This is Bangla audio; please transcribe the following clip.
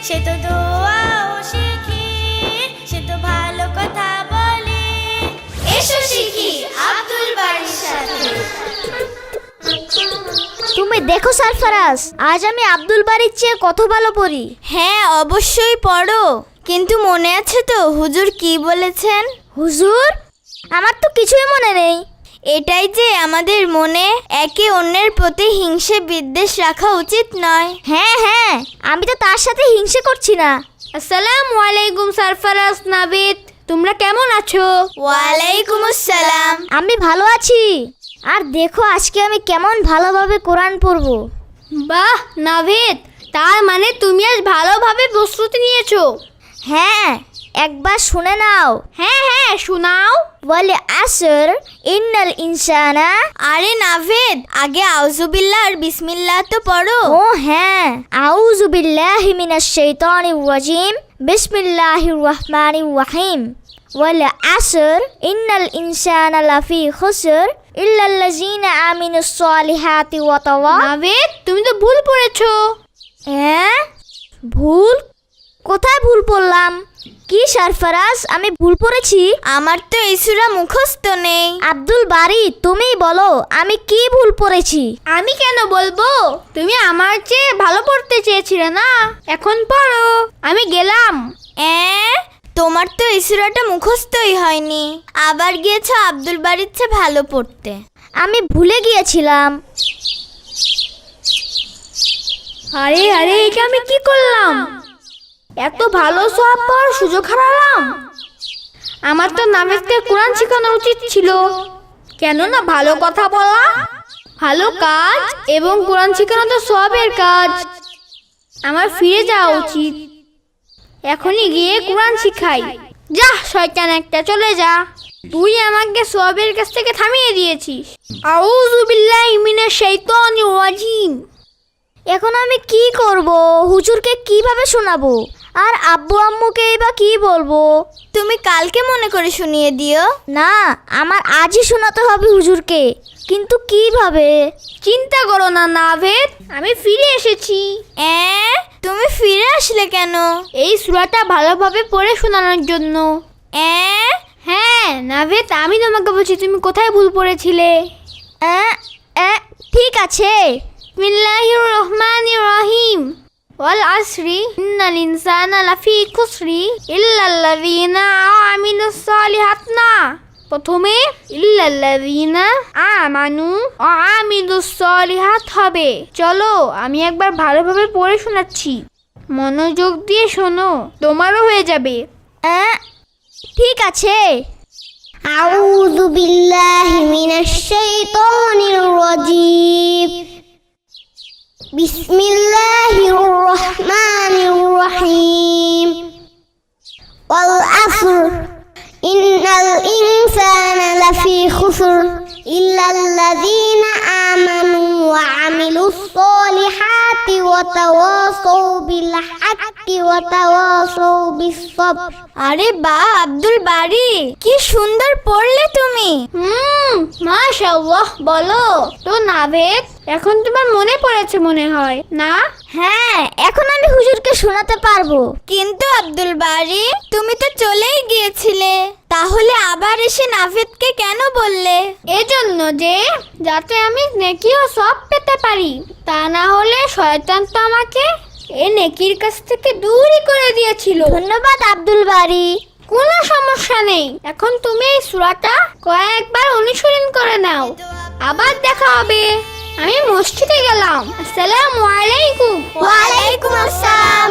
সে তো দোয়াও শিখি, সে তো ভালো কথা বলে। এসো শিখি আব্দুল বারীর সাথে। তুমি দেখো সরফরাজ, আজ আমি আব্দুল বারীর চেয়ে কত ভালো পড়ি। হ্যাঁ অবশ্যই পড়ো, কিন্তু মনে আছে তো হুজুর কি বলেছেন? হুজুর? আমার তো কিছুই মনে নেই। এটাই যে আমাদের মনে একে অন্যের প্রতি হিংসে বিদ্বেষ রাখা উচিত নয়। হ্যাঁ হ্যাঁ, আমি তো তার সাথে হিংসে করছি না। আসসালামু আলাইকুম সরফরাজ, নাবিদ, তোমরা কেমন আছো? ওয়ালাইকুম আসসালাম। আমি ভালো আছি। আর দেখো আজকে আমি কেমন ভালোভাবে কোরআন পড়বো। বাহ নাবিদ, তার মানে তুমি আজ ভালোভাবে প্রস্তুতি নিয়েছো। হ্যাঁ, একবার শুনে নাও। হ্যাঁ হ্যাঁ, শোনাও। ওয়াল আসর ইন্নাল ইনসানা। আরে নাভেদ, আগে আউযুবিল্লাহ আর বিসমিল্লাহ তো পড়ো। ও হ্যাঁ, আউযু বিল্লাহি মিনাশ শাইতানির রাজিম, বিসমিল্লাহির রহমানির রহিম। ওয়াল আসর ইন্নাল ইনসানা লাফি খুসর ইল্লাল্লাযিনা আমিনুস সলিহাতি ওয়া তাওয়া। নাবিদ, তুমি তো ভুল পড়েছো। হ্যাঁ? ভুল? কোথায় ভুল পড়লাম? কি সরফরাজ, আমি ভুল পড়েছি? আমার তো এই সূরা মুখস্থ নেই। আব্দুল বারী, তুমিই বলো আমি কি ভুল পড়েছি। আমি কেন বলবো? তুমি আমার চেয়ে ভালো পড়তে চেয়েছিলে না? এখন পড়ো, আমি গেলাম। তোমার তো এই সূরাটা মুখস্থই হয়নি, আবার গিয়েছো আব্দুল বারীর চেয়ে ভালো পড়তে। আমি ভুলে গিয়েছিলাম। আরে আরে, এটা আমি কি করলাম? এত ভালো সওয়াব পাওয়ার সুযোগ হারালাম। আমার তো নাবিদকে কোরআন শেখানো উচিত ছিল। কেন না ভালো কথা বলা, ভালো কাজ এবং কোরআন শেখানো তো সওয়াবের কাজ। আমার ফিরে যাওয়া উচিত। এখনই গিয়ে কোরআন শিখাই। যা শয়তান একটা, চলে যা। তুই আমাকে সওয়াবের কাছ থেকে থামিয়ে দিয়েছিস। আউযু বিল্লাহি মিনাশ শাইতানির রাজিম। এখন আমি কি করব? হুজুরকে কিভাবে শোনাবো? আর আব্বু আম্মুকে বা কি বলবো? তুমি কালকে মনে করে শুনিয়ে দিও। না, আমার আজই শোনাতে হবে হুজুরকে, কিন্তু কিভাবে? চিন্তা করো না নাভেদ, আমি ফিরে এসেছি। তুমি ফিরে আসলে কেন? এই সূরাটা ভালোভাবে পড়ে শোনানোর জন্য। হ্যাঁ নাভেদ, আমি তোমাকে বলছি তুমি কোথায় ভুল পড়েছিলে। ঠিক আছে। বিসমিল্লাহির রহমানির রহিম। ওয়াল আসরি ইন্নাল ইনসানা লাফি খুসরি ইল্লাল্লাযিনা আমিলুস সলিহাত না, প্রথমে ইল্লাল্লাযিনা আমানু ওয়া আমিলুস সলিহাত হবে। চলো আমি একবার ভালোভাবে পড়ে শোনাচ্ছি, মনোযোগ দিয়ে শোনো, তোমারও হয়ে যাবে। ঠিক আছে। আউযু বিল্লাহি মিনাশ শাইতানির রাজিম। বিসমিল্লাহির রহমানির রহিম। ওয়াল আসর ইন্নাল ইনসানা লাফি খুসর ইল্লাল্লাযিনা আমানু ওয়া আমিলুস সলিহাতি ওয়া তাওয়াসাউ বিল হাক্কি ওয়া তাওয়াসাউ বিস সাবর। আরে বাহ আব্দুল বারী, কি সুন্দর পড়লে তুমি। মাশাআল্লাহ। বলো তো নাভেদ, এখন তোমার মনে পড়েছে মনে হয় না? হ্যাঁ, এখন আমি হুজুরকে শোনাতে পারবো। কিন্তু আব্দুল বারী, তুমি তো চলেই গিয়েছিলে, তাহলে আবার এসে নাভেদকে কেন বললে? এজন্য যে যাতে আমি নেকি ও সওয়াব পেতে পারি, তা না হলে শয়তান তো আমাকে এই নেকির কাছ থেকে দূরই করে দিয়েছিল। ধন্যবাদ আব্দুল বারী। কোনো সমস্যা নেই, এখন তুমি এই সূরাটা কয়েকবার অনুসরণ করে নাও। আবার দেখা হবে। আমি মসজিদে গেলাম। আসসালামু আলাইকুম। ওয়ালাইকুম আসসালাম।